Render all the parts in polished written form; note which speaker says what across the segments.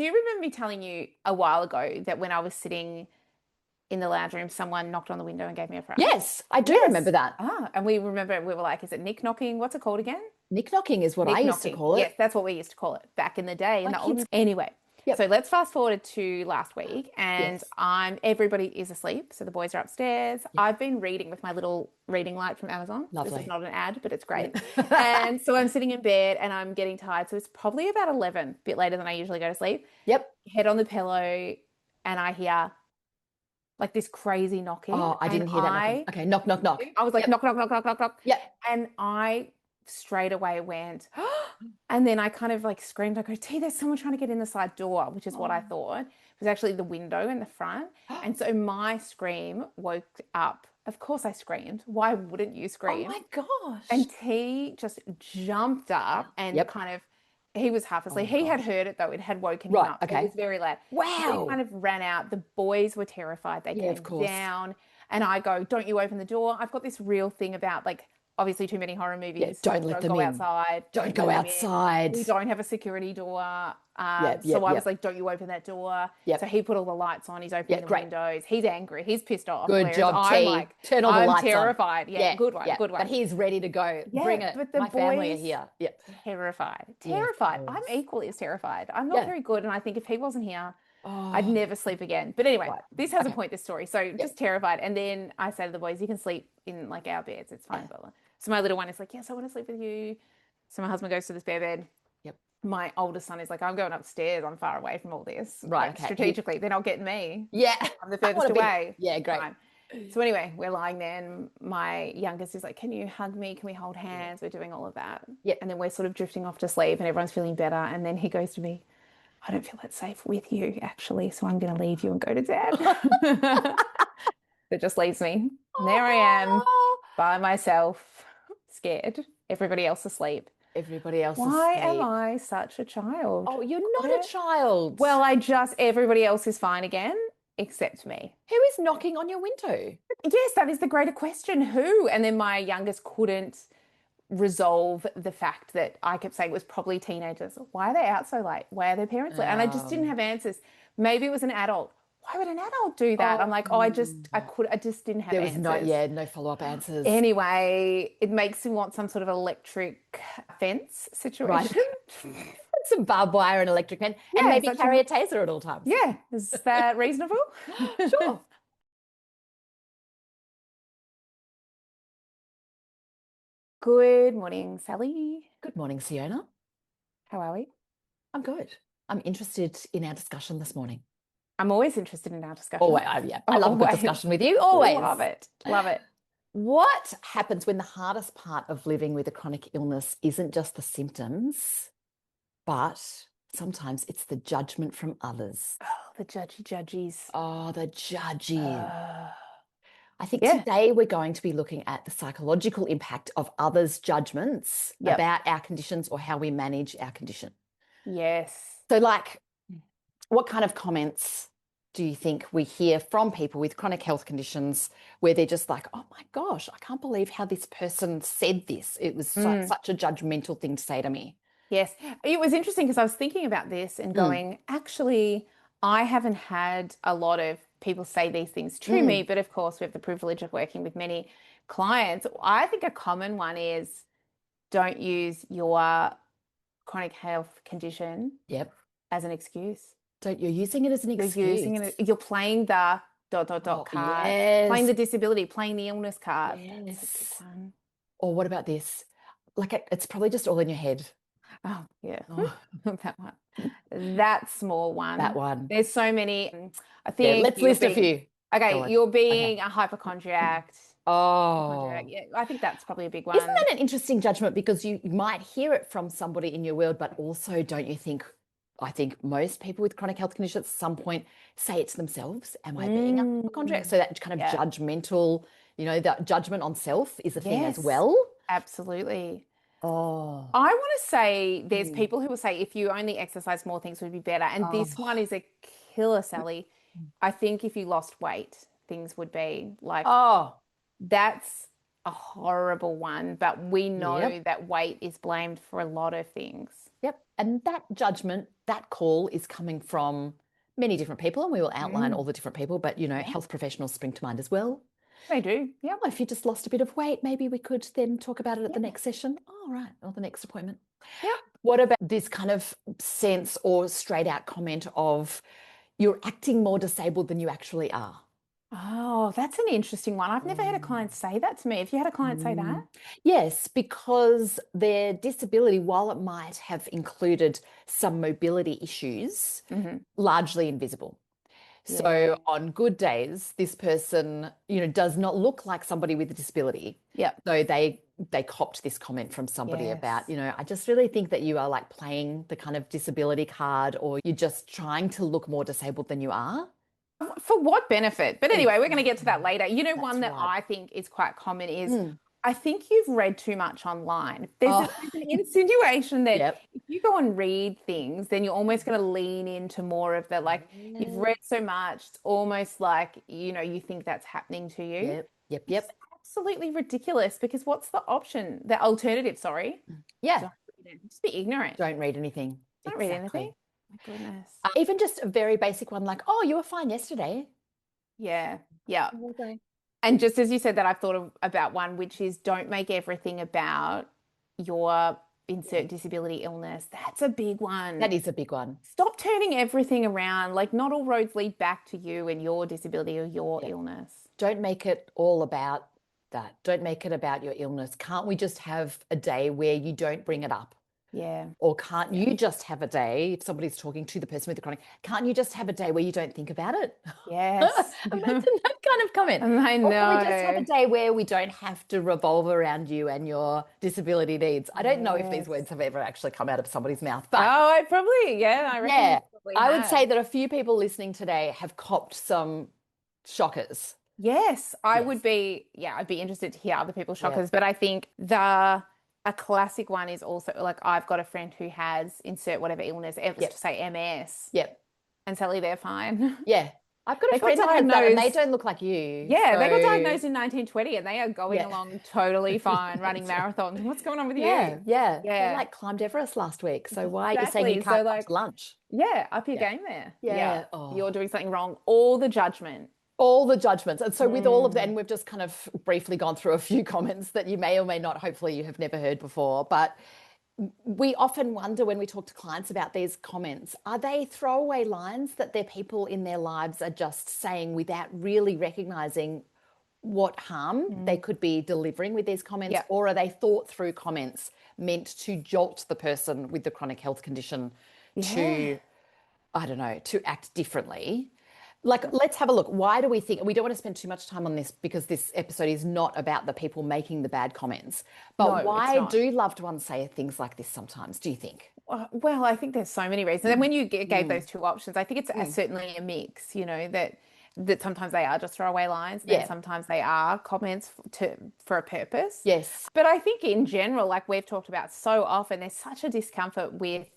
Speaker 1: do you remember me telling you a while ago that when I was sitting in the lounge room, someone knocked on the window and gave me a fright?
Speaker 2: Yes, I do remember
Speaker 1: Yes.
Speaker 2: that.
Speaker 1: And we remember we were like, is it nick knocking? What's it called again?
Speaker 2: Nick knocking is what I
Speaker 1: Nick
Speaker 2: used to
Speaker 1: knocking.
Speaker 2: call
Speaker 1: Yes,
Speaker 2: it.
Speaker 1: that's what we used to call it back in the day in
Speaker 2: My
Speaker 1: the old
Speaker 2: kids.
Speaker 1: anyway. So
Speaker 2: Yep.
Speaker 1: let's fast forward to last week and
Speaker 2: Yes.
Speaker 1: everybody is asleep. So the boys are upstairs.
Speaker 2: Yep.
Speaker 1: I've been reading with my little reading light from Amazon. This is
Speaker 2: Lovely.
Speaker 1: not an ad, but it's great.
Speaker 2: Yep.
Speaker 1: And so I'm sitting in bed and I'm getting tired. So it's probably about 11, a bit later than I usually go to sleep.
Speaker 2: Yep.
Speaker 1: Head on the pillow and I hear like this crazy knocking.
Speaker 2: Oh, I
Speaker 1: And
Speaker 2: didn't hear that knocking. Okay, knock, knock, knock.
Speaker 1: I was like,
Speaker 2: Yep.
Speaker 1: knock, knock, knock, knock, knock, knock.
Speaker 2: Yep.
Speaker 1: And I straight away went, and then I kind of like screamed, I go, T, there's someone trying to get in the side door, which is what I thought. It was actually the window in the front. And so my scream woke up. Of course I screamed. Why wouldn't you
Speaker 2: Oh
Speaker 1: scream?
Speaker 2: my gosh.
Speaker 1: And T just jumped up and
Speaker 2: Yep.
Speaker 1: kind of, he was half
Speaker 2: Oh
Speaker 1: asleep.
Speaker 2: my
Speaker 1: He had
Speaker 2: gosh.
Speaker 1: heard it though. It had woken him
Speaker 2: Right.
Speaker 1: up. So it
Speaker 2: Okay.
Speaker 1: was very loud. So he
Speaker 2: Wow.
Speaker 1: kind of ran out. The boys were terrified. They
Speaker 2: Yeah, of
Speaker 1: came
Speaker 2: course.
Speaker 1: down and I go, don't you open the door. I've got this real thing about like, obviously too many horror
Speaker 2: Yeah,
Speaker 1: movies.
Speaker 2: don't let them
Speaker 1: go
Speaker 2: in.
Speaker 1: outside.
Speaker 2: Don't go
Speaker 1: let them in.
Speaker 2: outside.
Speaker 1: We don't have a security door.
Speaker 2: Yep,
Speaker 1: So
Speaker 2: yep,
Speaker 1: I was
Speaker 2: yep.
Speaker 1: like, don't you open that door.
Speaker 2: Yep.
Speaker 1: So he put all the lights on. He's opening
Speaker 2: Yeah,
Speaker 1: the
Speaker 2: great.
Speaker 1: windows. He's angry. He's pissed off.
Speaker 2: Good
Speaker 1: Whereas
Speaker 2: job,
Speaker 1: I'm
Speaker 2: T.
Speaker 1: like,
Speaker 2: Turn all the
Speaker 1: I'm
Speaker 2: lights on.
Speaker 1: terrified. Yeah, good one,
Speaker 2: yeah.
Speaker 1: good one.
Speaker 2: But he's ready to go.
Speaker 1: Yeah,
Speaker 2: Bring it.
Speaker 1: but the
Speaker 2: My family are
Speaker 1: boys
Speaker 2: here. Yep.
Speaker 1: terrified.
Speaker 2: Yeah, of
Speaker 1: Terrified. I'm
Speaker 2: course.
Speaker 1: equally as terrified. I'm not
Speaker 2: Yeah.
Speaker 1: very good. And I think if he wasn't here, I'd
Speaker 2: Oh,
Speaker 1: never sleep again. But anyway,
Speaker 2: right.
Speaker 1: this has a
Speaker 2: Okay.
Speaker 1: point, this story. So
Speaker 2: Yep.
Speaker 1: just terrified. And then I say to the boys, you can sleep in like our beds. It's fine, blah, blah. So my little one is like, yes, I want to sleep with you. So my husband goes to the spare bed.
Speaker 2: Yep.
Speaker 1: My oldest son is like, I'm going upstairs. I'm far away from all this.
Speaker 2: Right.
Speaker 1: Like,
Speaker 2: Okay.
Speaker 1: strategically, they're not getting me.
Speaker 2: Yeah.
Speaker 1: I'm the
Speaker 2: I want
Speaker 1: furthest
Speaker 2: to be.
Speaker 1: away.
Speaker 2: Yeah, great.
Speaker 1: Fine. So anyway, we're lying there and my youngest is like, can you hug me? Can we hold hands? We're doing all of that.
Speaker 2: Yep.
Speaker 1: And then we're sort of drifting off to sleep and everyone's feeling better. And then he goes to me, I don't feel that safe with you, actually. So I'm going to leave you and go to dad. That just leaves me. And there I am
Speaker 2: Oh,
Speaker 1: by myself, scared. Everybody else asleep.
Speaker 2: everybody else is
Speaker 1: Why am
Speaker 2: asleep.
Speaker 1: I such a child?
Speaker 2: Oh, you're not a child.
Speaker 1: Well, everybody else is fine again, except me.
Speaker 2: who is knocking on your window?
Speaker 1: Yes, that is the greater question. Who? And then my youngest couldn't resolve the fact that I kept saying it was probably teenagers. Why are they out so late? Why are their parents late? And I just didn't have answers. Maybe it was an adult. Why would an adult do that? I'm like, I just didn't have
Speaker 2: There was
Speaker 1: answers.
Speaker 2: no follow-up answers.
Speaker 1: Anyway, it makes me want some sort of electric fence situation.
Speaker 2: Right. Some barbed wire and electric pen, and
Speaker 1: Yeah,
Speaker 2: maybe
Speaker 1: such
Speaker 2: carry a taser at all times.
Speaker 1: Yeah, is that reasonable?
Speaker 2: Sure.
Speaker 1: Good morning, Sally.
Speaker 2: Good morning, Seona.
Speaker 1: How are we?
Speaker 2: I'm good. I'm interested in our discussion this morning.
Speaker 1: I'm always interested in our discussion.
Speaker 2: Always, I love a good
Speaker 1: Always.
Speaker 2: discussion with you. Always.
Speaker 1: Love it. Love it.
Speaker 2: What happens when the hardest part of living with a chronic illness isn't just the symptoms, but sometimes it's the judgment from others?
Speaker 1: Oh, the judgies.
Speaker 2: Oh, the judges. I think
Speaker 1: Yeah.
Speaker 2: today we're going to be looking at the psychological impact of others' judgments
Speaker 1: Yep.
Speaker 2: about our conditions or how we manage our condition.
Speaker 1: Yes.
Speaker 2: So, like, what kind of comments do you think we hear from people with chronic health conditions where they're just like, oh my gosh, I can't believe how this person said this. It was such a judgmental thing to say to me.
Speaker 1: Yes. It was interesting because I was thinking about this and going, actually, I haven't had a lot of people say these things to me, but of course, we have the privilege of working with many clients. I think a common one is don't use your chronic health condition
Speaker 2: Yep.
Speaker 1: as an excuse.
Speaker 2: You're using it as an excuse.
Speaker 1: You're playing the ... card,
Speaker 2: yes.
Speaker 1: playing the disability, playing the illness card.
Speaker 2: Yes.
Speaker 1: That's a good one.
Speaker 2: Or what about this? Like, it's probably just all in your head.
Speaker 1: Oh, yeah.
Speaker 2: Oh.
Speaker 1: That one. That small one.
Speaker 2: That one.
Speaker 1: There's so many. I
Speaker 2: Yeah,
Speaker 1: think
Speaker 2: let's list a few. Go
Speaker 1: Okay,
Speaker 2: on.
Speaker 1: you're being a hypochondriac.
Speaker 2: Oh.
Speaker 1: Yeah, I think that's probably a big one.
Speaker 2: Isn't that an interesting judgment? Because you might hear it from somebody in your world, but also don't you think, I think most people with chronic health conditions at some point say it to themselves, am I being a hypochondriac? So that kind of judgmental, that judgment on self is a thing as well.
Speaker 1: Absolutely.
Speaker 2: Oh.
Speaker 1: I want to say there's people who will say if you only exercise more, things would be better. And this one is a killer, Sally. I think if you lost weight, things would be like,
Speaker 2: Oh.
Speaker 1: that's a horrible one, but we know
Speaker 2: Yep.
Speaker 1: that weight is blamed for a lot of things.
Speaker 2: Yep. And that judgment, that call is coming from many different people, and we will outline all
Speaker 1: Mm.
Speaker 2: the different people, but
Speaker 1: Yeah,
Speaker 2: health professionals spring to mind as well.
Speaker 1: they do. Yep.
Speaker 2: Oh, if you just lost a bit of weight, maybe we could then talk about it at the
Speaker 1: Yeah.
Speaker 2: next session. Oh, right. Or the next appointment.
Speaker 1: Yep.
Speaker 2: What about this kind of sense or straight out comment of you're acting more disabled than you actually are?
Speaker 1: Oh, that's an interesting one. I've never had a client
Speaker 2: Mm.
Speaker 1: say that to me. Have you had a client say that?
Speaker 2: Yes, because their disability, while it might have included some mobility issues,
Speaker 1: Hmm.
Speaker 2: largely invisible.
Speaker 1: Yeah.
Speaker 2: So on good days, this person, does not look like somebody with a disability.
Speaker 1: Yep.
Speaker 2: So they copped this comment from somebody about,
Speaker 1: Yes.
Speaker 2: I just really think that you are like playing the kind of disability card, or you're just trying to look more disabled than you are.
Speaker 1: For what benefit? But anyway, we're going to get to that
Speaker 2: Exactly.
Speaker 1: later. You know, one
Speaker 2: That's
Speaker 1: that
Speaker 2: right.
Speaker 1: I think is quite common is
Speaker 2: Mm.
Speaker 1: I think you've read too much online.
Speaker 2: Oh,
Speaker 1: There's an insinuation that
Speaker 2: yep.
Speaker 1: if you go and read things, then you're almost going to lean into more of the like, you've
Speaker 2: Yeah.
Speaker 1: read so much, it's almost like, you think that's happening to you,
Speaker 2: Yep. Yep.
Speaker 1: which is
Speaker 2: Yep.
Speaker 1: absolutely ridiculous because what's the option? The alternative, sorry.
Speaker 2: Yeah.
Speaker 1: Don't read it. Just be ignorant.
Speaker 2: Don't read anything.
Speaker 1: Don't read anything.
Speaker 2: Exactly.
Speaker 1: My goodness.
Speaker 2: Even just a very basic one like, oh, you were fine yesterday.
Speaker 1: Yeah. Yeah.
Speaker 2: Okay.
Speaker 1: And just as you said that, I've thought about one, which is don't make everything about your
Speaker 2: Yeah.
Speaker 1: insert disability illness. That's a big
Speaker 2: That
Speaker 1: one.
Speaker 2: is a big one.
Speaker 1: Stop turning everything around. Like, not all roads lead back to you and your disability or your
Speaker 2: Yeah.
Speaker 1: illness.
Speaker 2: Don't make it all about that. Don't make it about your illness. Can't we just have a day where you don't bring it up?
Speaker 1: Yeah.
Speaker 2: Or can't
Speaker 1: Yeah.
Speaker 2: you just have a day, if somebody's talking to the person with the chronic, can't you just have a day where you don't think about it?
Speaker 1: Yes.
Speaker 2: Imagine that kind of comment.
Speaker 1: I
Speaker 2: Or can we just have a
Speaker 1: know.
Speaker 2: day where we don't have to revolve around you and your disability needs? I don't know if these
Speaker 1: Yes.
Speaker 2: words have ever actually come out of somebody's mouth,
Speaker 1: Oh,
Speaker 2: but
Speaker 1: I reckon
Speaker 2: yeah,
Speaker 1: you probably
Speaker 2: I would say
Speaker 1: have.
Speaker 2: that a few people listening today have copped some shockers.
Speaker 1: Yes,
Speaker 2: Yes.
Speaker 1: I'd be interested to hear other people's
Speaker 2: Yep.
Speaker 1: shockers, but I think a classic one is also like I've got a friend who has insert whatever illness, let's
Speaker 2: Yep.
Speaker 1: just say MS,
Speaker 2: Yep.
Speaker 1: and suddenly they're fine.
Speaker 2: Yeah. I've got a
Speaker 1: They got
Speaker 2: friend that has that and they
Speaker 1: diagnosed,
Speaker 2: don't look like you.
Speaker 1: yeah, they got
Speaker 2: So
Speaker 1: diagnosed in 1920 and they are going
Speaker 2: yeah.
Speaker 1: along totally fine, running
Speaker 2: That's right.
Speaker 1: marathons. What's going on with
Speaker 2: Yeah,
Speaker 1: you?
Speaker 2: yeah. They
Speaker 1: Yeah,
Speaker 2: like climbed Everest last week. So why are you saying you
Speaker 1: exactly. So
Speaker 2: can't come to
Speaker 1: like,
Speaker 2: lunch?
Speaker 1: yeah, up your
Speaker 2: Yeah.
Speaker 1: game there. Yeah,
Speaker 2: Yeah.
Speaker 1: you're
Speaker 2: Oh.
Speaker 1: doing something wrong. All the judgment.
Speaker 2: All the judgments. And so with all of that,
Speaker 1: Mm,
Speaker 2: and we've just kind of briefly gone through a few comments that you may or may not, hopefully you have never heard before, but we often wonder when we talk to clients about these comments, are they throwaway lines that their people in their lives are just saying without really recognizing what harm they
Speaker 1: mm.
Speaker 2: could be delivering with these comments,
Speaker 1: Yeah.
Speaker 2: or are they thought through comments meant to jolt the person with the chronic health condition
Speaker 1: Yeah.
Speaker 2: to, I don't know, to act differently? Like, let's have a look. Why do we think we don't want to spend too much time on this because this episode is not about the people making the bad comments?
Speaker 1: No,
Speaker 2: But
Speaker 1: it's
Speaker 2: why
Speaker 1: not.
Speaker 2: do loved ones say things like this sometimes, do you think?
Speaker 1: Well, I think there's so many reasons. And when you gave
Speaker 2: Mm,
Speaker 1: those two options, I think it's
Speaker 2: mm.
Speaker 1: certainly a mix, that sometimes they are just throwaway lines, and then
Speaker 2: Yeah.
Speaker 1: sometimes they are comments for a purpose.
Speaker 2: Yes.
Speaker 1: But I think in general, like we've talked about so often, there's such a discomfort with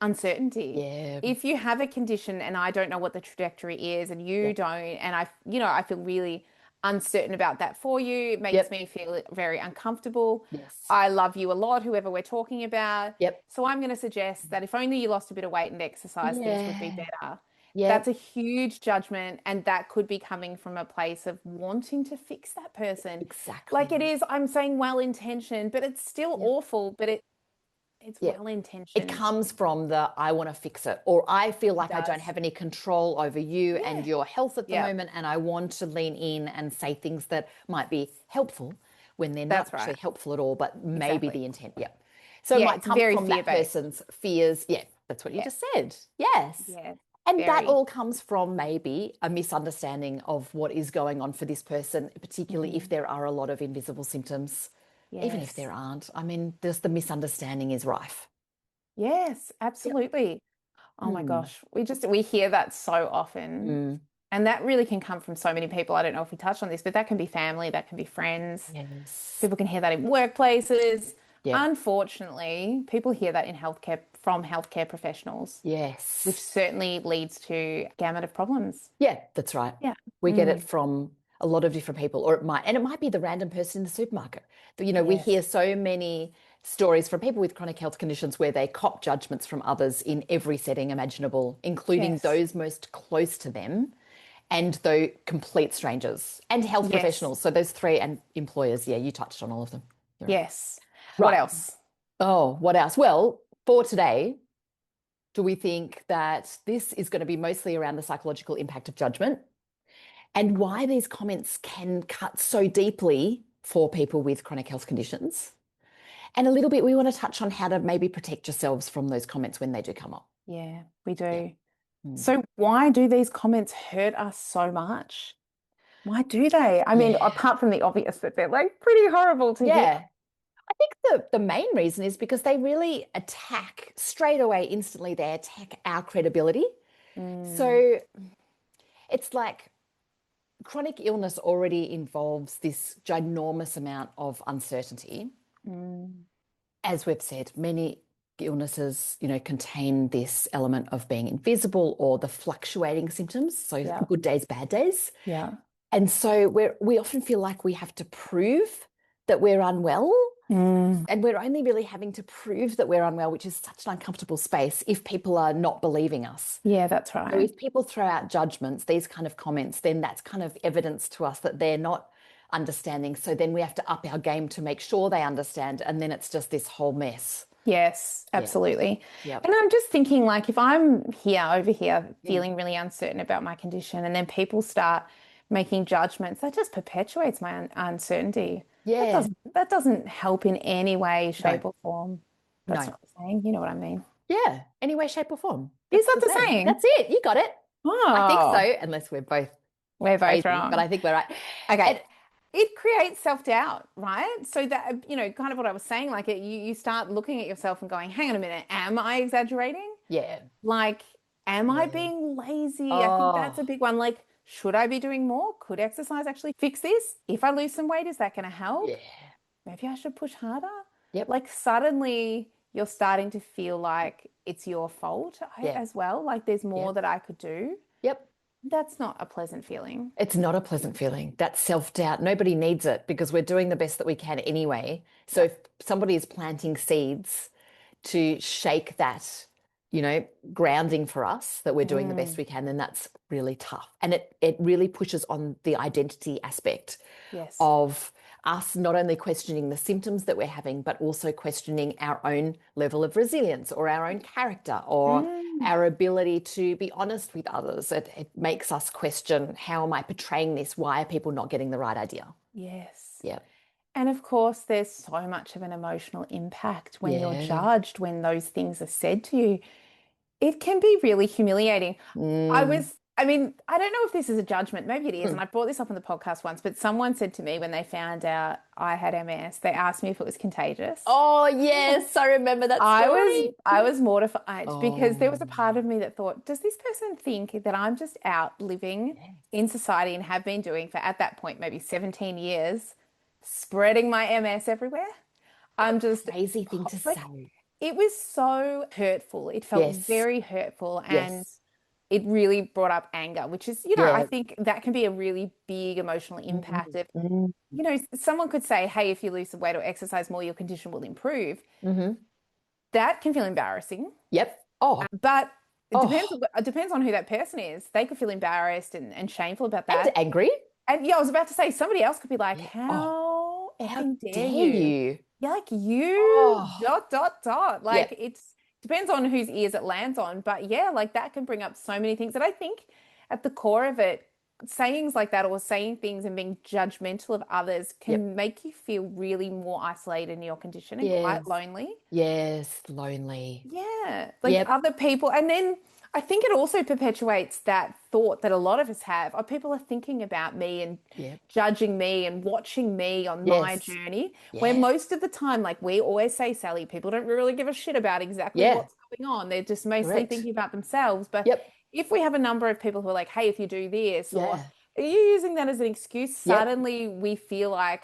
Speaker 1: uncertainty.
Speaker 2: Yeah.
Speaker 1: If you have a condition and I don't know what the trajectory is and you
Speaker 2: Yep.
Speaker 1: don't, and I feel really uncertain about that for you, it makes
Speaker 2: Yep.
Speaker 1: me feel very uncomfortable.
Speaker 2: Yes.
Speaker 1: I love you a lot, whoever we're talking about.
Speaker 2: Yep.
Speaker 1: So I'm going to suggest that if only you lost a bit of weight and exercise, things would be
Speaker 2: Yeah.
Speaker 1: better. That's
Speaker 2: Yep.
Speaker 1: a huge judgment, and that could be coming from a place of wanting to fix that person. Like it
Speaker 2: Exactly.
Speaker 1: is, I'm saying well intentioned, but it's still
Speaker 2: Yep.
Speaker 1: awful, but it's
Speaker 2: Yeah.
Speaker 1: well
Speaker 2: It
Speaker 1: intentioned.
Speaker 2: comes from the I want to fix it, or I feel
Speaker 1: It
Speaker 2: like I don't
Speaker 1: does.
Speaker 2: have any control over you and
Speaker 1: Yeah.
Speaker 2: your health at the
Speaker 1: Yeah.
Speaker 2: moment, and I want to lean in and say things that might be helpful when they're not
Speaker 1: That's
Speaker 2: actually
Speaker 1: right.
Speaker 2: helpful at all, but maybe
Speaker 1: Exactly.
Speaker 2: the intent. Yeah. So it
Speaker 1: Yeah,
Speaker 2: might
Speaker 1: it's
Speaker 2: come
Speaker 1: very
Speaker 2: from that
Speaker 1: fear-based.
Speaker 2: person's fears. Yeah, that's what you
Speaker 1: Yeah.
Speaker 2: just said. Yes.
Speaker 1: Yeah.
Speaker 2: And that
Speaker 1: Very.
Speaker 2: all comes from maybe a misunderstanding of what is going on for this person, particularly if
Speaker 1: Mhm.
Speaker 2: there are a lot of invisible symptoms. Even if
Speaker 1: Yes.
Speaker 2: there aren't, I mean, just the misunderstanding is rife.
Speaker 1: Yes,
Speaker 2: Yep.
Speaker 1: absolutely. Oh my
Speaker 2: Mm,
Speaker 1: gosh. We hear that so often.
Speaker 2: mm,
Speaker 1: And that really can come from so many people. I don't know if we touched on this, but that can be family, that can be friends.
Speaker 2: yes.
Speaker 1: People can hear that in workplaces.
Speaker 2: Yep.
Speaker 1: Unfortunately, people hear that in healthcare from healthcare professionals, which
Speaker 2: Yes.
Speaker 1: certainly leads to a gamut of problems.
Speaker 2: Yeah, that's right.
Speaker 1: Yeah.
Speaker 2: We get it
Speaker 1: Mm.
Speaker 2: from a lot of different people, or it might be the random person in the supermarket. But, we
Speaker 1: Yes.
Speaker 2: hear so many stories from people with chronic health conditions where they cop judgments from others in every setting imaginable, including
Speaker 1: Yes.
Speaker 2: those most close to them and though complete strangers and health
Speaker 1: Yes.
Speaker 2: professionals. So those three and employers. Yeah, you touched on all of them. You're right.
Speaker 1: Yes. What
Speaker 2: Right.
Speaker 1: else?
Speaker 2: Oh, what else? Well, for today, do we think that this is going to be mostly around the psychological impact of judgment and why these comments can cut so deeply for people with chronic health conditions? And a little bit, we want to touch on how to maybe protect yourselves from those comments when they do come up.
Speaker 1: Yeah, we
Speaker 2: Yeah.
Speaker 1: do. So why do these comments hurt us so much? Why do they? I mean,
Speaker 2: Yeah.
Speaker 1: apart from the obvious that they're like pretty horrible to hear.
Speaker 2: Yeah. I think the main reason is because they really attack straight away, instantly, they attack our credibility. So it's like chronic illness already involves this ginormous amount of uncertainty. As we've said, many illnesses, contain this element of being invisible or the fluctuating symptoms. So
Speaker 1: Yeah.
Speaker 2: good days, bad days.
Speaker 1: Yeah.
Speaker 2: And so we often feel like we have to prove that we're unwell. And we're only really having to prove that we're unwell, which is such an uncomfortable space if people are not believing us.
Speaker 1: Yeah, that's
Speaker 2: So
Speaker 1: right.
Speaker 2: if people throw out judgments, these kind of comments, then that's kind of evidence to us that they're not understanding. So then we have to up our game to make sure they understand. And then it's just this whole mess.
Speaker 1: Yes, absolutely.
Speaker 2: Yep.
Speaker 1: And I'm just thinking, like, if I'm over here, feeling really uncertain about my condition, and then people start making judgments, that just perpetuates my uncertainty.
Speaker 2: Yeah.
Speaker 1: That doesn't help in any way, shape,
Speaker 2: No.
Speaker 1: or form. That's
Speaker 2: No.
Speaker 1: not the saying. You know what I mean?
Speaker 2: Yeah. Any way, shape, or form.
Speaker 1: Is that
Speaker 2: That's
Speaker 1: the saying?
Speaker 2: That's it. You got it. I think
Speaker 1: Oh,
Speaker 2: so, unless we're both crazy,
Speaker 1: wrong.
Speaker 2: but I think we're right.
Speaker 1: Okay. It creates self-doubt, right? So that, kind of what I was saying, like you start looking at yourself and going, hang on a minute, am I exaggerating?
Speaker 2: Yeah.
Speaker 1: Like, am I being lazy? I think that's a big one. Like, should I be doing more? Could exercise actually fix this? If I lose some weight, is that going to help?
Speaker 2: Yeah.
Speaker 1: Maybe I should push harder.
Speaker 2: Yep.
Speaker 1: Like, suddenly you're starting to feel like it's your fault as well. Like, there's more that I could do.
Speaker 2: Yep.
Speaker 1: That's not a pleasant feeling.
Speaker 2: It's not a pleasant feeling. That self-doubt, nobody needs it because we're doing the best that we can anyway. So if somebody is planting seeds to shake that, grounding for us that we're doing the best we can, then that's really tough. And it really pushes on the identity aspect of us not only questioning the symptoms that we're having, but also questioning our own level of resilience or our own character or our ability to be honest with others. It makes us question, how am I portraying this? Why are people not getting the right idea?
Speaker 1: Yes.
Speaker 2: Yeah.
Speaker 1: And of course, there's so much of an emotional impact when you're judged, when those things are said to you. It can be really humiliating. I don't know if this is a judgment. Maybe it is. And I brought this up on the podcast once, but someone said to me when they found out I had MS, they asked me if it was contagious.
Speaker 2: Oh, yes. I remember that story.
Speaker 1: I was mortified because there was a part of me that thought, does this person think that I'm just out living in society and have been doing for, at that point, maybe 17 years, spreading my MS everywhere? I'm just
Speaker 2: crazy thing to say.
Speaker 1: It was so hurtful. It felt very hurtful and it really brought up anger, which is, I think that can be a really big emotional impact of, someone could say, hey, if you lose some weight or exercise more, your condition will improve. That can feel embarrassing.
Speaker 2: Yep.
Speaker 1: But it depends on who that person is. They could feel embarrassed and shameful about that.
Speaker 2: And angry.
Speaker 1: And I was about to say, somebody else could be like, how effing dare you? You're like, Like it depends on whose ears it lands on. But like that can bring up so many things. And I think at the core of it, sayings like that or saying things and being judgmental of others can make you feel really more isolated in your condition and quite lonely.
Speaker 2: Yes, lonely.
Speaker 1: Yeah. Like other people. And then I think it also perpetuates that thought that a lot of us have of people are thinking about me and judging me and watching me on my journey, where most of the time, like we always say, Sally, people don't really give a shit about exactly what's going on. They're just mostly thinking about themselves. But if we have a number of people who are like, hey, if you do this, or are you using that as an excuse? Suddenly we feel like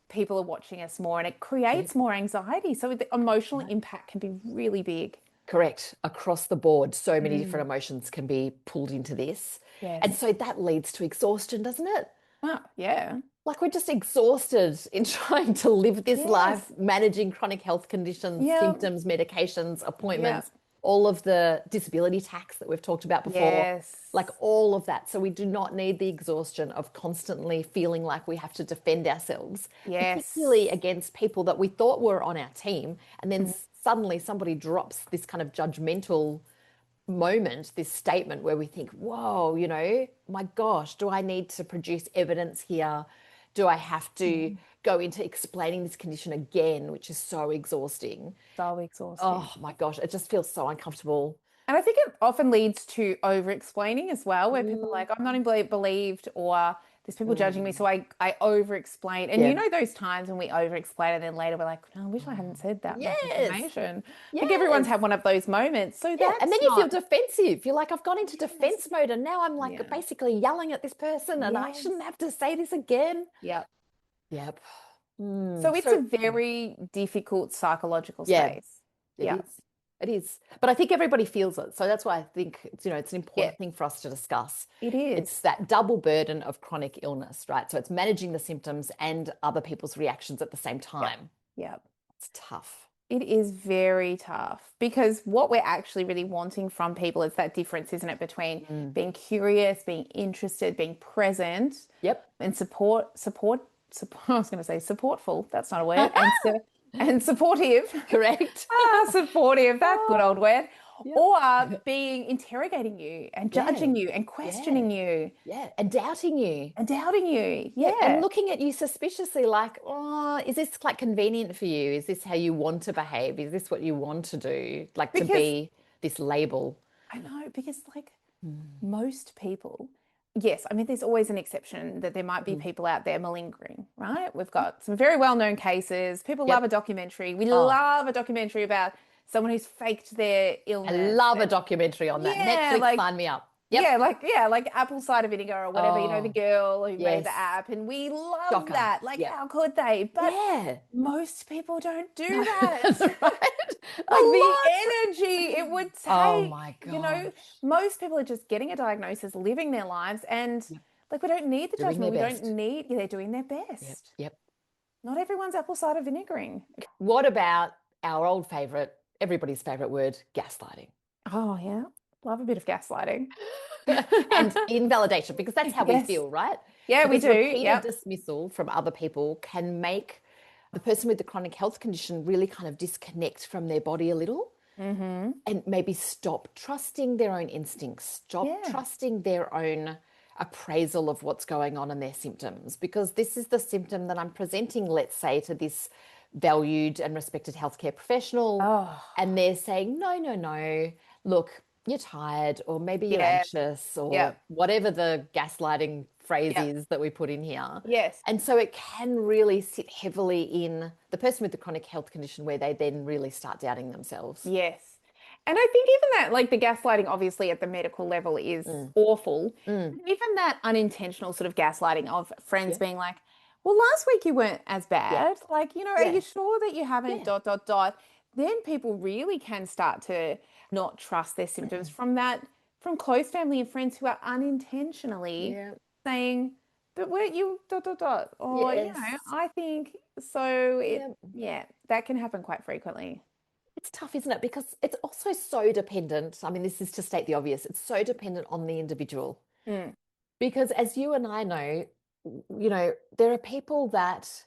Speaker 1: people are watching us more and it creates more anxiety. So the emotional impact can be really big.
Speaker 2: Correct. Across the board, so many different emotions can be pulled into this. And so that leads to exhaustion, doesn't it?
Speaker 1: Oh, yeah.
Speaker 2: Like we're just exhausted in trying to live this life,
Speaker 1: Yes.
Speaker 2: managing chronic health conditions,
Speaker 1: Yeah.
Speaker 2: symptoms, medications,
Speaker 1: Yeah.
Speaker 2: appointments, all of the disability tax that we've talked about before, like
Speaker 1: Yes.
Speaker 2: all of that. So we do not need the exhaustion of constantly feeling like we have to defend ourselves, particularly
Speaker 1: Yes.
Speaker 2: against people that we thought were on our team. And then
Speaker 1: Mm.
Speaker 2: suddenly somebody drops this kind of judgmental moment, this statement where we think, whoa, my gosh, do I need to produce evidence here? Do I have to
Speaker 1: Mm.
Speaker 2: go into explaining this condition again, which is so exhausting?
Speaker 1: So exhausting.
Speaker 2: Oh my gosh, it just feels so uncomfortable.
Speaker 1: And I think it often leads to over explaining as well, where people are
Speaker 2: Mm,
Speaker 1: like, I'm not believed, or there's people judging me. So
Speaker 2: mm.
Speaker 1: I over explain. And you
Speaker 2: Yeah.
Speaker 1: know, those times when we over explain and then later we're like, no, I wish I hadn't said that much
Speaker 2: Yes.
Speaker 1: information. I think everyone's
Speaker 2: Yes.
Speaker 1: had one of those moments. So
Speaker 2: Yeah. And then
Speaker 1: that's
Speaker 2: you feel
Speaker 1: not,
Speaker 2: defensive. You're like, I've gone into
Speaker 1: yes.
Speaker 2: defense mode and now I'm like
Speaker 1: Yeah.
Speaker 2: basically yelling at this person and I
Speaker 1: Yes.
Speaker 2: shouldn't have to say this again.
Speaker 1: Yeah.
Speaker 2: Yep.
Speaker 1: So it's
Speaker 2: So,
Speaker 1: a very difficult psychological
Speaker 2: yeah.
Speaker 1: space.
Speaker 2: It
Speaker 1: Yeah.
Speaker 2: is. It is. But I think everybody feels it. So that's why I think it's an
Speaker 1: Yeah.
Speaker 2: important thing for us to discuss.
Speaker 1: It
Speaker 2: It's
Speaker 1: is.
Speaker 2: that double burden of chronic illness, right? So it's managing the symptoms and other people's reactions at the same
Speaker 1: Yeah.
Speaker 2: time.
Speaker 1: Yeah.
Speaker 2: It's tough.
Speaker 1: It is very tough because what we're actually really wanting from people is that difference, isn't it, between
Speaker 2: Mm.
Speaker 1: being curious, being interested, being present,
Speaker 2: Yep.
Speaker 1: and support. I was going to say supportful. That's not a word. And supportive.
Speaker 2: Correct.
Speaker 1: Supportive. That good old word.
Speaker 2: Yep.
Speaker 1: Or being interrogating you and
Speaker 2: Yeah.
Speaker 1: judging you and
Speaker 2: Yeah.
Speaker 1: questioning you
Speaker 2: Yeah. And doubting you.
Speaker 1: and doubting you.
Speaker 2: Yeah. And
Speaker 1: Yeah.
Speaker 2: looking at you suspiciously like, oh, is this like convenient for you? Is this how you want to behave? Is this what you want to do? Like to
Speaker 1: Because
Speaker 2: be this label.
Speaker 1: I know, because like
Speaker 2: Mm.
Speaker 1: most people, yes, I mean, there's always an exception that there might be
Speaker 2: Mm.
Speaker 1: people out there malingering, right? We've got some very well-known cases. People love a
Speaker 2: Yep.
Speaker 1: documentary. We
Speaker 2: Oh,
Speaker 1: love a documentary about someone who's faked their
Speaker 2: I
Speaker 1: illness.
Speaker 2: love a
Speaker 1: And
Speaker 2: documentary on that.
Speaker 1: yeah,
Speaker 2: Netflix, sign me up. Yep.
Speaker 1: like apple cider vinegar or whatever, the
Speaker 2: Oh,
Speaker 1: girl who made the
Speaker 2: yes.
Speaker 1: app. And we love
Speaker 2: Shocker.
Speaker 1: that. Like,
Speaker 2: Yep.
Speaker 1: how could they? But
Speaker 2: Yeah.
Speaker 1: most people don't do
Speaker 2: No,
Speaker 1: that.
Speaker 2: that's right. A
Speaker 1: Like the
Speaker 2: lot.
Speaker 1: energy it would
Speaker 2: Oh
Speaker 1: take,
Speaker 2: my gosh.
Speaker 1: most people are just getting a diagnosis, living their lives, and
Speaker 2: Yep.
Speaker 1: like we don't need the
Speaker 2: Doing
Speaker 1: judgment.
Speaker 2: their
Speaker 1: We don't
Speaker 2: best.
Speaker 1: need, yeah, they're doing their
Speaker 2: Yep.
Speaker 1: best.
Speaker 2: Yep.
Speaker 1: Not everyone's apple cider vinaigring.
Speaker 2: What about our old favorite, everybody's favorite word, gaslighting?
Speaker 1: Oh, yeah. Love a bit of gaslighting.
Speaker 2: And invalidation, because that's how we
Speaker 1: Yes.
Speaker 2: feel, right?
Speaker 1: Yeah, we
Speaker 2: Because
Speaker 1: do.
Speaker 2: repeated
Speaker 1: Yep.
Speaker 2: dismissal from other people can make the person with the chronic health condition really kind of disconnect from their body a little
Speaker 1: Mm-hmm.
Speaker 2: and maybe stop trusting their own instincts, stop
Speaker 1: Yeah.
Speaker 2: trusting their own appraisal of what's going on in their symptoms, because this is the symptom that I'm presenting, let's say, to this valued and respected healthcare professional.
Speaker 1: Oh,
Speaker 2: And they're saying, no, no, no, look, you're tired, or maybe you're
Speaker 1: yeah.
Speaker 2: anxious, or
Speaker 1: Yep.
Speaker 2: whatever the gaslighting phrase
Speaker 1: Yep.
Speaker 2: is that we put in here.
Speaker 1: Yes.
Speaker 2: And so it can really sit heavily in the person with the chronic health condition where they then really start doubting themselves.
Speaker 1: Yes. And I think even that, like the gaslighting, obviously at the medical level is
Speaker 2: Mm,
Speaker 1: awful.
Speaker 2: mm,
Speaker 1: But even that unintentional sort of gaslighting of friends
Speaker 2: yeah,
Speaker 1: being like, well, last week you weren't as
Speaker 2: yeah,
Speaker 1: bad. Like, are
Speaker 2: yeah,
Speaker 1: you sure that you haven't
Speaker 2: yeah.
Speaker 1: dot, dot, dot? Then people really can start to not trust their symptoms from that, from close family and friends who are unintentionally
Speaker 2: Yeah.
Speaker 1: saying, but weren't you dot, dot, dot? Or,
Speaker 2: Yes.
Speaker 1: I think so.
Speaker 2: Yeah.
Speaker 1: Yeah, that can happen quite frequently.
Speaker 2: It's tough, isn't it? Because it's also so dependent. I mean, this is to state the obvious. It's so dependent on the individual.
Speaker 1: Mm.
Speaker 2: Because as you and I know, there are people that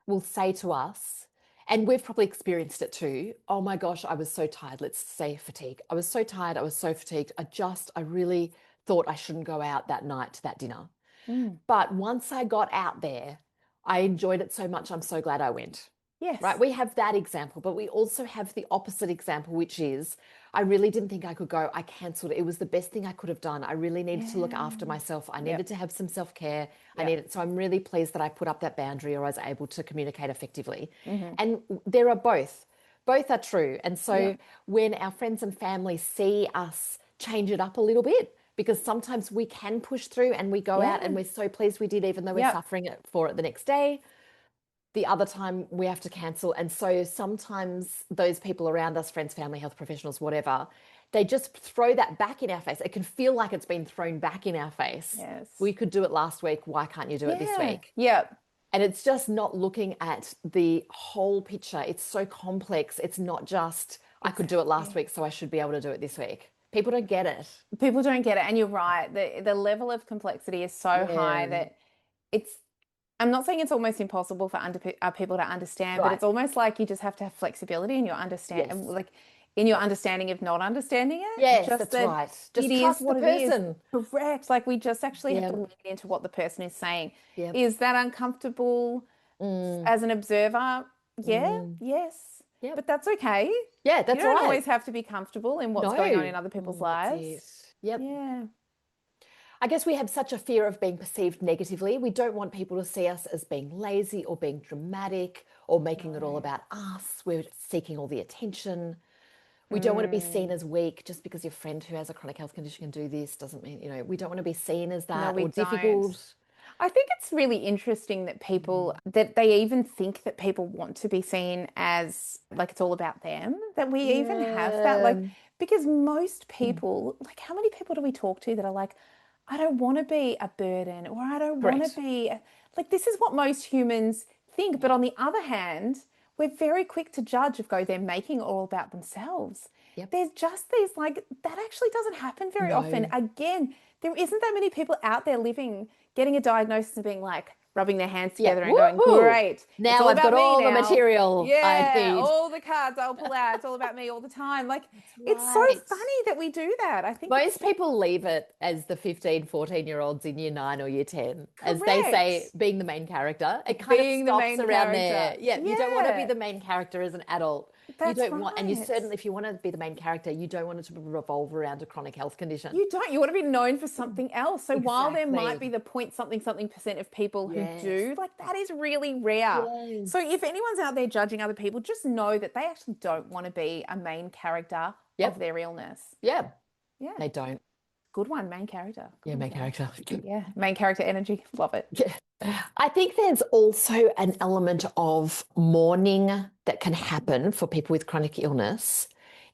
Speaker 2: will say to us, and we've probably experienced it too, oh my gosh, I was so tired. Let's say fatigue. I was so tired. I was so fatigued. I really thought I shouldn't go out that night to that dinner.
Speaker 1: Mm.
Speaker 2: But once I got out there, I enjoyed it so much. I'm so glad I went. Right?
Speaker 1: Yes.
Speaker 2: We have that example, but we also have the opposite example, which is I really didn't think I could go. I cancelled it. It was the best thing I could have done. I really needed to look after
Speaker 1: Yeah.
Speaker 2: myself. I
Speaker 1: Yep.
Speaker 2: needed to have some self-care.
Speaker 1: Yep.
Speaker 2: So I'm really pleased that I put up that boundary or I was able to communicate effectively.
Speaker 1: Hmm.
Speaker 2: And there are both. Both are true. And so
Speaker 1: Yep.
Speaker 2: when our friends and family see us change it up a little bit, because sometimes we can push through and we go out and
Speaker 1: Yeah.
Speaker 2: we're so pleased we did, even though we're
Speaker 1: Yep.
Speaker 2: suffering for it the next day. The other time we have to cancel. And so sometimes those people around us, friends, family, health professionals, whatever, they just throw that back in our face. It can feel like it's been thrown back in our face.
Speaker 1: Yes.
Speaker 2: We could do it last week. Why can't you do it this week?
Speaker 1: Yeah.
Speaker 2: And it's just not looking at the whole picture. It's so complex. It's not just, I could do it last week, so I should be able to do it this week. People don't get it.
Speaker 1: People don't get it. And you're right. The level of complexity is so high that it's, I'm not saying it's almost impossible for people to understand, but
Speaker 2: Right.
Speaker 1: it's almost like you just have to have flexibility in your like in your understanding of not understanding it.
Speaker 2: Yes,
Speaker 1: Just
Speaker 2: that's
Speaker 1: that
Speaker 2: right. Just
Speaker 1: it is
Speaker 2: trust the
Speaker 1: what it is.
Speaker 2: person.
Speaker 1: Correct. Like we just actually have
Speaker 2: Yeah.
Speaker 1: to lean into what the person is saying.
Speaker 2: Yeah.
Speaker 1: Is that uncomfortable as an observer? Yeah, yes.
Speaker 2: Yep.
Speaker 1: But that's okay.
Speaker 2: Yeah, that's
Speaker 1: You don't
Speaker 2: right.
Speaker 1: always have to be comfortable in what's going on in other people's
Speaker 2: That's
Speaker 1: lives.
Speaker 2: it. Yep.
Speaker 1: Yeah.
Speaker 2: I guess we have such a fear of being perceived negatively. We don't want people to see us as being lazy or being dramatic or making it all about us. We're seeking all the attention. We don't want to be seen as weak. Just because your friend who has a chronic health condition can do this doesn't mean, we don't want to be seen as that
Speaker 1: we
Speaker 2: or difficult.
Speaker 1: don't. I think it's really interesting that that they even think that people want to be seen as like it's all about them, that we even have that, like, because most people, like, how many people do we talk to that are like, I don't want to be a burden, or I don't want to be like, this is what most humans think. But on the other hand, we're very quick to judge they're making it all about themselves.
Speaker 2: Yep.
Speaker 1: There's just these, like, that actually doesn't happen very often. Again, there isn't that many people out there getting a diagnosis and being like, rubbing their hands together and going, great.
Speaker 2: Now I've got all the material I need.
Speaker 1: All the cards I'll pull out. It's all about me all the time. Like, it's so funny that we do that. I think
Speaker 2: most people leave it as the 15, 14-year-olds in year 9 or year 10, as they say, being the main character. It kind of stops around there. Yeah, you don't want to be the main character as an adult.
Speaker 1: That's
Speaker 2: you don't want, and you certainly, if you want to be the main character, you don't want it to revolve around a chronic health condition.
Speaker 1: You don't. You want to be known for something else. So while there might be the point something percent of people who do, like, that is really rare. So if anyone's out there judging other people, just know that they actually don't want to be a main character of their illness.
Speaker 2: Yeah.
Speaker 1: Yeah.
Speaker 2: They don't.
Speaker 1: Good one, main character.
Speaker 2: Main character.
Speaker 1: Yeah, main character energy. Love it.
Speaker 2: Yeah. I think there's also an element of mourning that can happen for people with chronic illness.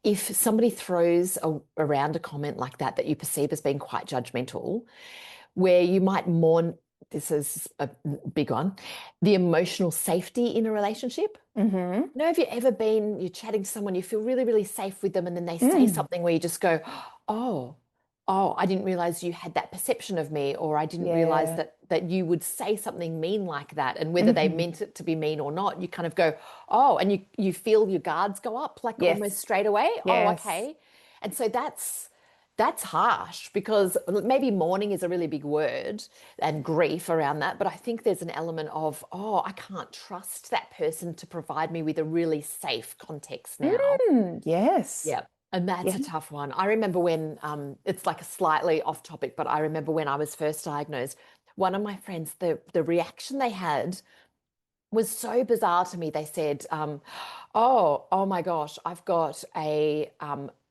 Speaker 2: If somebody throws around a comment like that you perceive as being quite judgmental, where you might mourn, this is a big one, the emotional safety in a relationship. Have you ever you're chatting to someone, you feel really, really safe with them, and then they say something where you just go, oh, I didn't realize you had that perception of me, or I didn't realize that you would say something mean like that. And whether they meant it to be mean or not, you kind of go, oh, and you feel your guards go up, like almost straight away. Oh, okay. And so that's harsh, because maybe mourning is a really big word and grief around that. But I think there's an element of, I can't trust that person to provide me with a really safe context now.
Speaker 1: Yes.
Speaker 2: Yeah. And that's a tough one. I remember when, it's like a slightly off topic, but I remember when I was first diagnosed, one of my friends, the reaction they had was so bizarre to me. They said, oh my gosh, I've got a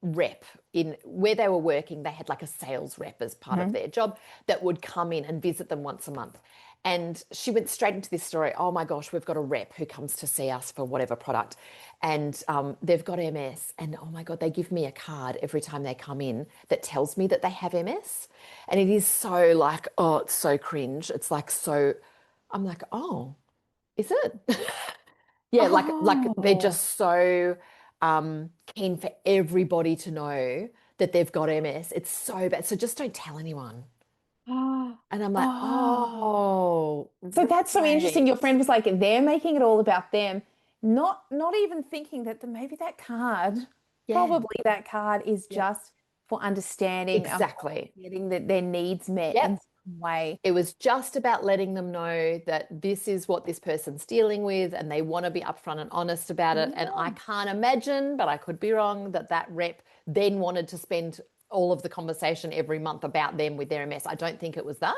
Speaker 2: rep in where they were working. They had like a sales rep as part of their job that would come in and visit them once a month. And she went straight into this story. Oh my gosh, we've got a rep who comes to see us for whatever product, and they've got MS. And oh my God, they give me a card every time they come in that tells me that they have MS. And it is so like, it's so cringe. It's like, so I'm like, oh, is it? Yeah, like they're just so keen for everybody to know that they've got MS. It's so bad. So just don't tell anyone. And I'm like,
Speaker 1: so that's so interesting. Your friend was like, they're making it all about them, not even thinking that maybe that card, probably that card is just for understanding, getting that their needs met in some way.
Speaker 2: It was just about letting them know that this is what this person's dealing with, and they want to be upfront and honest about it. And I can't imagine, but I could be wrong, that rep then wanted to spend all of the conversation every month about them with their MS. I don't think it was that,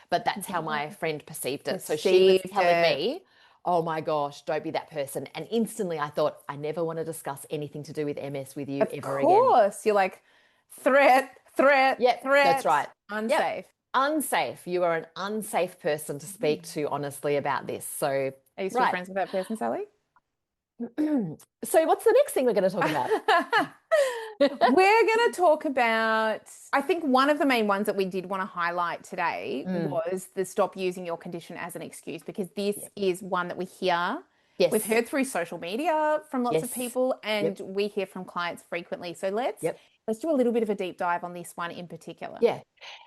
Speaker 2: but that's how my friend perceived it. So she was telling me, oh my gosh, don't be that person. And instantly I thought, I never want to discuss anything to do with MS with you ever again. Of
Speaker 1: course. You're like, threat.
Speaker 2: Yep, that's right.
Speaker 1: Unsafe.
Speaker 2: Yep. Unsafe. You are an unsafe person to speak to honestly about this. So
Speaker 1: are you still friends with that person, Sally?
Speaker 2: So what's the next thing we're going to talk about?
Speaker 1: We're going to talk about, I think one of the main ones that we did want to highlight today
Speaker 2: Mm.
Speaker 1: was the stop using your condition as an excuse, because this
Speaker 2: Yep.
Speaker 1: is one that we hear. We've
Speaker 2: Yes.
Speaker 1: heard through social media from lots of
Speaker 2: Yes.
Speaker 1: people, and
Speaker 2: Yep.
Speaker 1: we hear from clients frequently. So
Speaker 2: Yep.
Speaker 1: let's do a little bit of a deep dive on this one in particular.
Speaker 2: Yeah.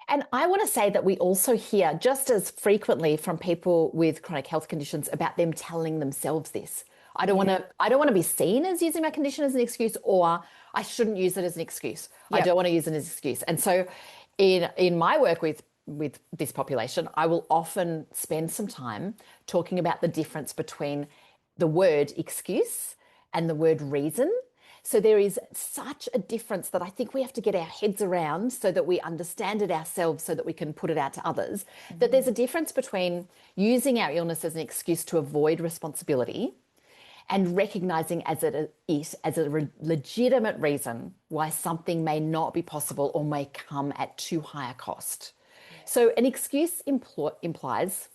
Speaker 2: And I want to say that we also hear just as frequently from people with chronic health conditions about them telling themselves this. I don't want to be seen as using my condition as an excuse, or I shouldn't use it as an excuse. I
Speaker 1: Yep.
Speaker 2: don't want to use it as an excuse. And so in my work with this population, I will often spend some time talking about the difference between the word excuse and the word reason. So there is such a difference that I think we have to get our heads around so that we understand it ourselves so that we can put it out to others. That there's a difference between using our illness as an excuse to avoid responsibility and recognizing as it as a legitimate reason why something may not be possible or may come at too high a cost. So an excuse implies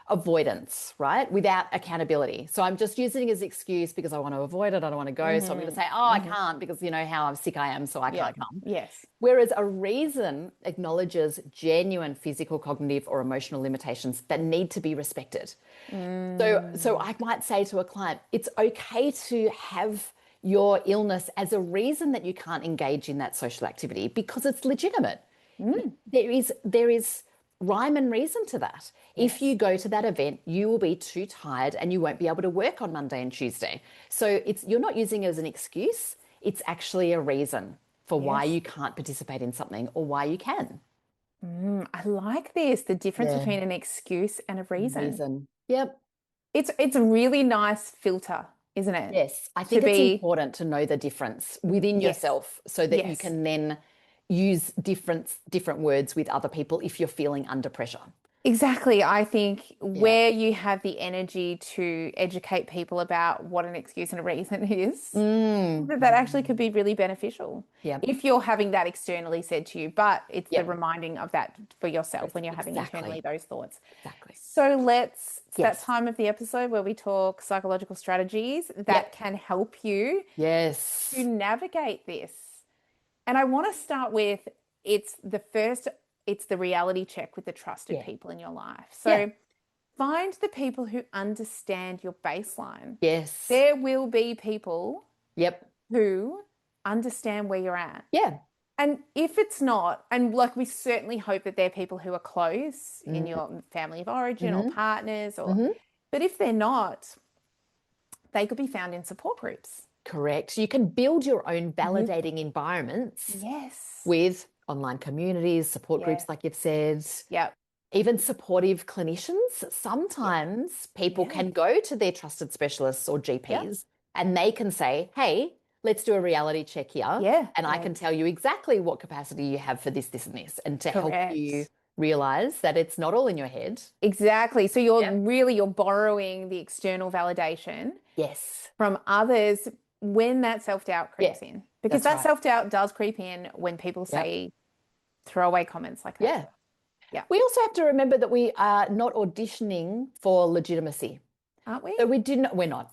Speaker 2: avoidance, right? Without accountability. So I'm just using it as an excuse because I want to avoid it. I don't want to go. So I'm going to say, oh, I can't because you know how sick I am, so I
Speaker 1: Yeah.
Speaker 2: can't come.
Speaker 1: Yes.
Speaker 2: Whereas a reason acknowledges genuine physical, cognitive, or emotional limitations that need to be respected. So I might say to a client, it's okay to have your illness as a reason that you can't engage in that social activity because it's legitimate. There is rhyme and reason to that. If you go to that event, you will be too tired and you won't be able to work on Monday and Tuesday. So you're not using it as an excuse. It's actually a reason for why
Speaker 1: Yes.
Speaker 2: you can't participate in something or why you can.
Speaker 1: I like this, the difference
Speaker 2: Yeah.
Speaker 1: between an excuse and a reason.
Speaker 2: Reason. Yep.
Speaker 1: It's a really nice filter, isn't it?
Speaker 2: Yes. I
Speaker 1: To
Speaker 2: think it's
Speaker 1: be,
Speaker 2: important to know the difference within
Speaker 1: yes,
Speaker 2: yourself so that you
Speaker 1: yes.
Speaker 2: can then use different words with other people if you're feeling under pressure.
Speaker 1: Exactly. I think
Speaker 2: Yeah.
Speaker 1: where you have the energy to educate people about what an excuse and a reason is,
Speaker 2: Mm.
Speaker 1: that actually could be really beneficial
Speaker 2: Yep.
Speaker 1: if you're having that externally said to you, but it's the
Speaker 2: Yep.
Speaker 1: reminding of that for yourself when you're having internally
Speaker 2: Exactly.
Speaker 1: those thoughts.
Speaker 2: Exactly.
Speaker 1: So it's that
Speaker 2: Yes.
Speaker 1: time of the episode where we talk psychological strategies that
Speaker 2: Yep.
Speaker 1: can help you to
Speaker 2: Yes.
Speaker 1: navigate this. And I want to start with it's the first, it's the reality check with the trusted
Speaker 2: Yeah.
Speaker 1: people in your life.
Speaker 2: Yeah.
Speaker 1: So find the people who understand your baseline.
Speaker 2: Yes.
Speaker 1: There will be people
Speaker 2: Yep.
Speaker 1: who understand where you're at.
Speaker 2: Yeah.
Speaker 1: And if it's not, and like we certainly hope that they're people who are close in
Speaker 2: Mm-hmm.
Speaker 1: your family of origin or
Speaker 2: Mm-hmm.
Speaker 1: partners, or,
Speaker 2: Mm-hmm.
Speaker 1: but if they're not, they could be found in support groups.
Speaker 2: Correct. You can build your own
Speaker 1: Mhm.
Speaker 2: validating environments
Speaker 1: Yes.
Speaker 2: with online communities, support
Speaker 1: Yeah.
Speaker 2: groups, like you've said,
Speaker 1: Yep.
Speaker 2: even supportive clinicians.
Speaker 1: Yeah.
Speaker 2: Sometimes people
Speaker 1: Yeah.
Speaker 2: can go to their trusted specialists or
Speaker 1: Yep.
Speaker 2: GPs and they can say, hey, let's do a reality check here.
Speaker 1: Yeah.
Speaker 2: And I
Speaker 1: Yeah.
Speaker 2: can tell you exactly what capacity you have for this, this, and this, and to help you
Speaker 1: Correct.
Speaker 2: realize that it's not all in your head.
Speaker 1: Exactly. So
Speaker 2: Yep.
Speaker 1: you're borrowing the external validation
Speaker 2: Yes.
Speaker 1: from others when that self-doubt
Speaker 2: Yeah.
Speaker 1: creeps in. Because
Speaker 2: That's
Speaker 1: that
Speaker 2: right.
Speaker 1: self-doubt does creep in when people
Speaker 2: Yep.
Speaker 1: say throwaway comments like that.
Speaker 2: Yeah.
Speaker 1: Yeah.
Speaker 2: We also have to remember that we are not auditioning for legitimacy.
Speaker 1: Aren't we?
Speaker 2: So we're not.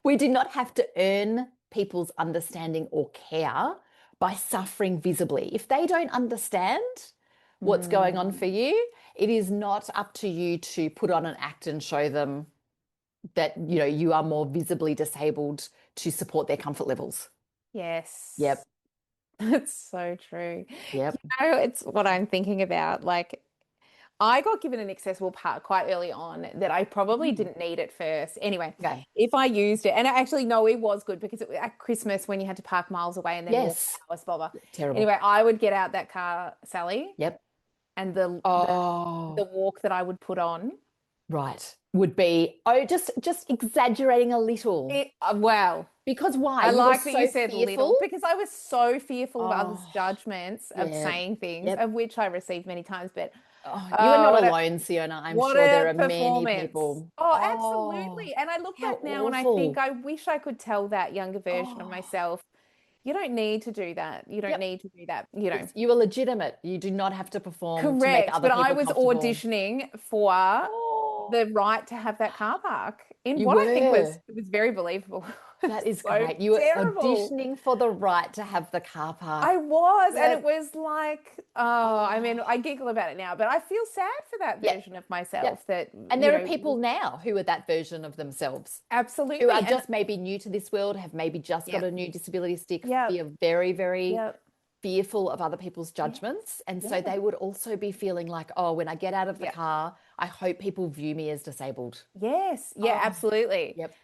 Speaker 2: We do not have to earn people's understanding or care by suffering visibly. If they don't understand what's going on for you, it is not up to you to put on an act and show them that, you know, you are more visibly disabled to support their comfort levels.
Speaker 1: Yes.
Speaker 2: Yep.
Speaker 1: That's so true.
Speaker 2: Yep.
Speaker 1: It's what I'm thinking about. Like, I got given an accessible park quite early on that I probably didn't need at first. Anyway,
Speaker 2: Okay.
Speaker 1: if I used it, and actually, no, it was good because at Christmas when you had to park miles away and then walk
Speaker 2: Yes.
Speaker 1: hours, blah.
Speaker 2: Terrible.
Speaker 1: Anyway, I would get out that car, Sally,
Speaker 2: Yep.
Speaker 1: and
Speaker 2: Oh,
Speaker 1: the walk that I would put on.
Speaker 2: right. Would be, just exaggerating a little.
Speaker 1: Well,
Speaker 2: Because why?
Speaker 1: I
Speaker 2: You were
Speaker 1: like that you
Speaker 2: so
Speaker 1: said little
Speaker 2: fearful?
Speaker 1: because I was so fearful of others'
Speaker 2: Oh,
Speaker 1: judgments of
Speaker 2: yeah.
Speaker 1: saying things,
Speaker 2: Yep.
Speaker 1: of which I received many times. But
Speaker 2: Oh, you are
Speaker 1: oh,
Speaker 2: not alone, Siona. I'm
Speaker 1: what
Speaker 2: sure there
Speaker 1: a
Speaker 2: are many
Speaker 1: performance.
Speaker 2: people.
Speaker 1: Oh,
Speaker 2: Oh,
Speaker 1: absolutely. And I look
Speaker 2: how
Speaker 1: back now and I think
Speaker 2: awful.
Speaker 1: I wish I could tell that younger version of
Speaker 2: Oh,
Speaker 1: myself, you don't need to do that. You don't
Speaker 2: yep.
Speaker 1: need to do that, you know.
Speaker 2: You are legitimate. You do not have to perform to make
Speaker 1: Correct.
Speaker 2: other
Speaker 1: But I
Speaker 2: people
Speaker 1: was
Speaker 2: comfortable.
Speaker 1: auditioning for
Speaker 2: Oh,
Speaker 1: the right to have that car park in
Speaker 2: you
Speaker 1: what I think
Speaker 2: were.
Speaker 1: was it was very believable.
Speaker 2: That is
Speaker 1: So
Speaker 2: great. You were
Speaker 1: terrible.
Speaker 2: auditioning for the right to have the car park.
Speaker 1: I was, and it
Speaker 2: Yep.
Speaker 1: was like, oh, I mean,
Speaker 2: Oh,
Speaker 1: I giggle about it now, but I feel sad for that
Speaker 2: yep.
Speaker 1: version of
Speaker 2: Yep.
Speaker 1: myself that,
Speaker 2: And there are people now who are that version of themselves, who
Speaker 1: absolutely.
Speaker 2: are
Speaker 1: And
Speaker 2: just maybe new to this world, have maybe just got
Speaker 1: yep,
Speaker 2: a new disability stick,
Speaker 1: yep,
Speaker 2: feel very, very
Speaker 1: yep,
Speaker 2: fearful of other people's
Speaker 1: yes,
Speaker 2: judgments. And so
Speaker 1: yeah,
Speaker 2: they would also be feeling like, oh, when I get out of the
Speaker 1: yep,
Speaker 2: car, I hope people view me as disabled.
Speaker 1: yes, yeah,
Speaker 2: Oh,
Speaker 1: absolutely.
Speaker 2: yep.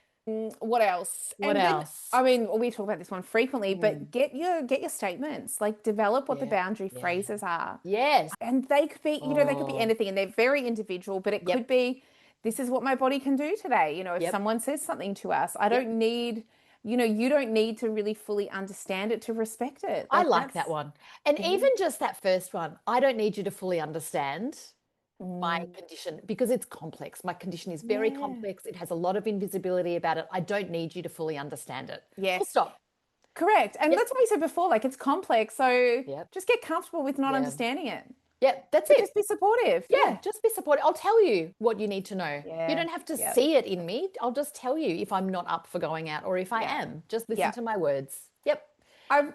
Speaker 1: What else?
Speaker 2: What
Speaker 1: And then,
Speaker 2: else?
Speaker 1: I mean, we talk about this one frequently, but
Speaker 2: Mm,
Speaker 1: get your statements, like develop what the
Speaker 2: yeah,
Speaker 1: boundary
Speaker 2: yeah.
Speaker 1: phrases are.
Speaker 2: Yes.
Speaker 1: And they could be, they could be
Speaker 2: Oh,
Speaker 1: anything and they're very individual, but it could
Speaker 2: yep,
Speaker 1: be, this is what my body can do today. If
Speaker 2: yep,
Speaker 1: someone says something to us, I
Speaker 2: yep.
Speaker 1: don't need, you don't need to really fully understand it to respect it.
Speaker 2: I
Speaker 1: Like
Speaker 2: like that
Speaker 1: that's,
Speaker 2: one. And
Speaker 1: yeah.
Speaker 2: even just that first one, I don't need you to fully understand my
Speaker 1: Mm,
Speaker 2: condition because it's complex. My condition is very
Speaker 1: yeah.
Speaker 2: complex. It has a lot of invisibility about it. I don't need you to fully understand it. Full
Speaker 1: Yes.
Speaker 2: stop.
Speaker 1: Correct. And
Speaker 2: Yep.
Speaker 1: that's what we said before. Like it's complex. So
Speaker 2: Yep.
Speaker 1: just get comfortable with not
Speaker 2: Yeah.
Speaker 1: understanding it,
Speaker 2: Yep. That's
Speaker 1: but
Speaker 2: it.
Speaker 1: just be supportive.
Speaker 2: Yeah.
Speaker 1: Yeah.
Speaker 2: Just be supportive. I'll tell you what you need to know. You
Speaker 1: Yeah.
Speaker 2: don't have to
Speaker 1: Yeah.
Speaker 2: see it in me. I'll just tell you if I'm not up for going out or if I
Speaker 1: Yeah.
Speaker 2: am. Just listen
Speaker 1: Yeah.
Speaker 2: to my words. Yep.
Speaker 1: I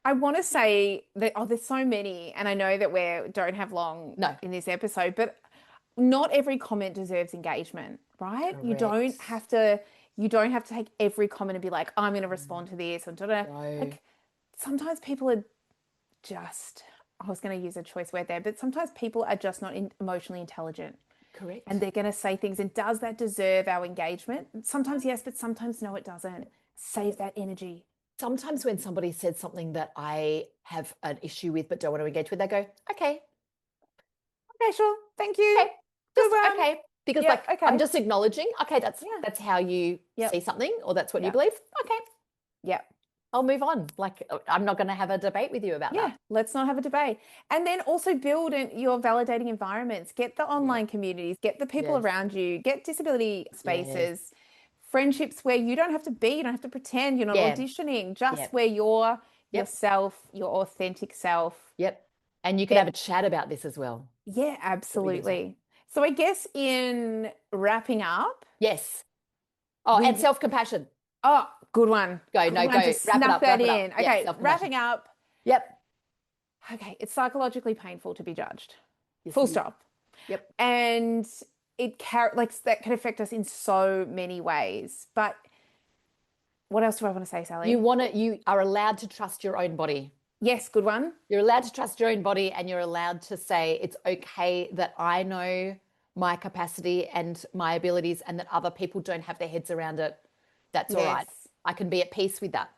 Speaker 1: I want to say that there's so many, and I know that we don't have long
Speaker 2: No.
Speaker 1: in this episode, but not every comment deserves engagement, right?
Speaker 2: Correct.
Speaker 1: You don't have to take every comment and be like, I'm going to respond to this and da-da.
Speaker 2: No.
Speaker 1: Like sometimes people are just, I was going to use a choice word there, but sometimes people are just not emotionally intelligent and
Speaker 2: Correct.
Speaker 1: they're going to say things. And does that deserve our engagement? Sometimes yes, but sometimes no, it doesn't. Save that energy.
Speaker 2: Sometimes when somebody said something that I have an issue with but don't want to engage with, they go, okay,
Speaker 1: Okay, sure. Thank you.
Speaker 2: okay,
Speaker 1: Good
Speaker 2: just
Speaker 1: one.
Speaker 2: okay. Because
Speaker 1: Yep.
Speaker 2: like I'm
Speaker 1: Okay.
Speaker 2: just acknowledging, okay, that's
Speaker 1: Yeah.
Speaker 2: that's how you see
Speaker 1: Yep.
Speaker 2: something or that's what you
Speaker 1: Yep.
Speaker 2: believe. Okay,
Speaker 1: Yep.
Speaker 2: I'll move on. Like I'm not going to have a debate with you about
Speaker 1: Yeah.
Speaker 2: that.
Speaker 1: Let's not have a debate. And then also build your validating environments. Get the
Speaker 2: Yeah.
Speaker 1: online communities, get the people
Speaker 2: Yes.
Speaker 1: around you, get disability
Speaker 2: Yes.
Speaker 1: spaces, friendships where you don't have to be, you don't have to pretend, you're not
Speaker 2: Yeah.
Speaker 1: auditioning, just
Speaker 2: Yep.
Speaker 1: where you're
Speaker 2: Yep.
Speaker 1: yourself, your authentic self.
Speaker 2: Yep. And you can have
Speaker 1: Get,
Speaker 2: a chat about this as well.
Speaker 1: yeah,
Speaker 2: Could be good.
Speaker 1: absolutely. So I guess in wrapping up,
Speaker 2: Yes. Oh, and
Speaker 1: we
Speaker 2: self-compassion.
Speaker 1: oh, good one.
Speaker 2: Go,
Speaker 1: Good
Speaker 2: no,
Speaker 1: one.
Speaker 2: go.
Speaker 1: Just
Speaker 2: Wrap it
Speaker 1: snuck
Speaker 2: up.
Speaker 1: that
Speaker 2: Wrap it up.
Speaker 1: in.
Speaker 2: Yeah,
Speaker 1: Okay,
Speaker 2: self-compassion.
Speaker 1: wrapping up.
Speaker 2: Yep.
Speaker 1: Okay, it's psychologically painful to be judged.
Speaker 2: Yes,
Speaker 1: Full
Speaker 2: it is.
Speaker 1: stop.
Speaker 2: Yep.
Speaker 1: And like that can affect us in so many ways. But what else do I want to say, Sally?
Speaker 2: You are allowed to trust your own body.
Speaker 1: Yes, good one.
Speaker 2: You're allowed to trust your own body and you're allowed to say it's okay that I know my capacity and my abilities and that other people don't have their heads around it. That's all right.
Speaker 1: Yes.
Speaker 2: I can be at peace with that.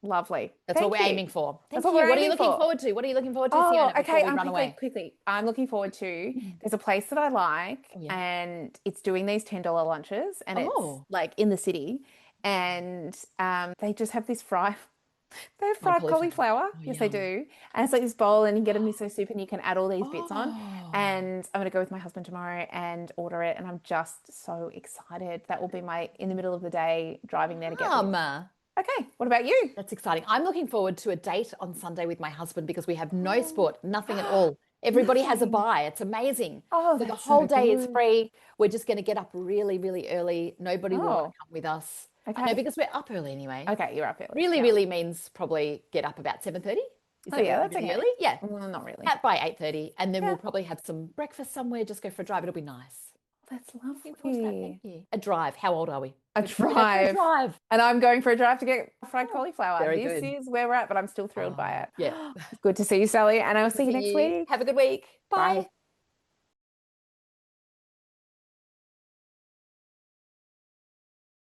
Speaker 1: Lovely.
Speaker 2: That's what
Speaker 1: Thank
Speaker 2: we're
Speaker 1: you.
Speaker 2: aiming for.
Speaker 1: That's
Speaker 2: Thank
Speaker 1: what
Speaker 2: you.
Speaker 1: we're
Speaker 2: What are you
Speaker 1: aiming
Speaker 2: looking
Speaker 1: for.
Speaker 2: forward to? What are you looking forward to,
Speaker 1: Oh,
Speaker 2: Seona, before
Speaker 1: okay.
Speaker 2: we run away?
Speaker 1: Quickly. I'm looking forward to there's a place that I like
Speaker 2: Oh, yeah.
Speaker 1: and it's doing these $10 lunches and it's
Speaker 2: Oh,
Speaker 1: like in the city and they just have this fry. They have
Speaker 2: my
Speaker 1: fried
Speaker 2: cauliflower.
Speaker 1: cauliflower.
Speaker 2: Oh,
Speaker 1: Yes, they
Speaker 2: yum.
Speaker 1: do. And it's like this bowl, and you get a miso soup, and you can add all these bits on.
Speaker 2: Oh,
Speaker 1: And I'm going to go with my husband tomorrow and order it. And I'm just so excited. That will be my in the middle of the day driving there to get this. Okay, what about you?
Speaker 2: that's exciting. I'm looking forward to a date on Sunday with my husband because we have no
Speaker 1: Oh,
Speaker 2: sport, nothing at all. Everybody has a
Speaker 1: nothing.
Speaker 2: buy. It's amazing.
Speaker 1: Oh,
Speaker 2: So the
Speaker 1: that's
Speaker 2: whole
Speaker 1: so
Speaker 2: day is
Speaker 1: good.
Speaker 2: free. We're just going to get up really, really early. Nobody will want to
Speaker 1: Oh,
Speaker 2: come with us. I know
Speaker 1: okay.
Speaker 2: because we're up early anyway.
Speaker 1: Okay, you're up early.
Speaker 2: Really,
Speaker 1: Yeah.
Speaker 2: really means probably get up about 7:30. Is
Speaker 1: Oh,
Speaker 2: that
Speaker 1: yeah, that's
Speaker 2: really
Speaker 1: okay.
Speaker 2: early? Yeah.
Speaker 1: Well, not really.
Speaker 2: At by 8:30. And then
Speaker 1: Yeah,
Speaker 2: we'll probably have some breakfast somewhere, just go for a drive. It'll be nice.
Speaker 1: that's
Speaker 2: Looking forward to that. Thank
Speaker 1: lovely.
Speaker 2: you. A drive. How old are we?
Speaker 1: A
Speaker 2: We're going for a
Speaker 1: drive.
Speaker 2: drive.
Speaker 1: And I'm going for a drive to get fried
Speaker 2: Oh,
Speaker 1: cauliflower.
Speaker 2: very
Speaker 1: This
Speaker 2: good.
Speaker 1: is where we're at, but I'm still thrilled by
Speaker 2: Oh,
Speaker 1: it.
Speaker 2: yeah.
Speaker 1: Good to see you, Sally, and I will
Speaker 2: Good to
Speaker 1: see you
Speaker 2: see
Speaker 1: next
Speaker 2: you.
Speaker 1: week.
Speaker 2: Have a good week.
Speaker 1: Bye.
Speaker 2: Bye.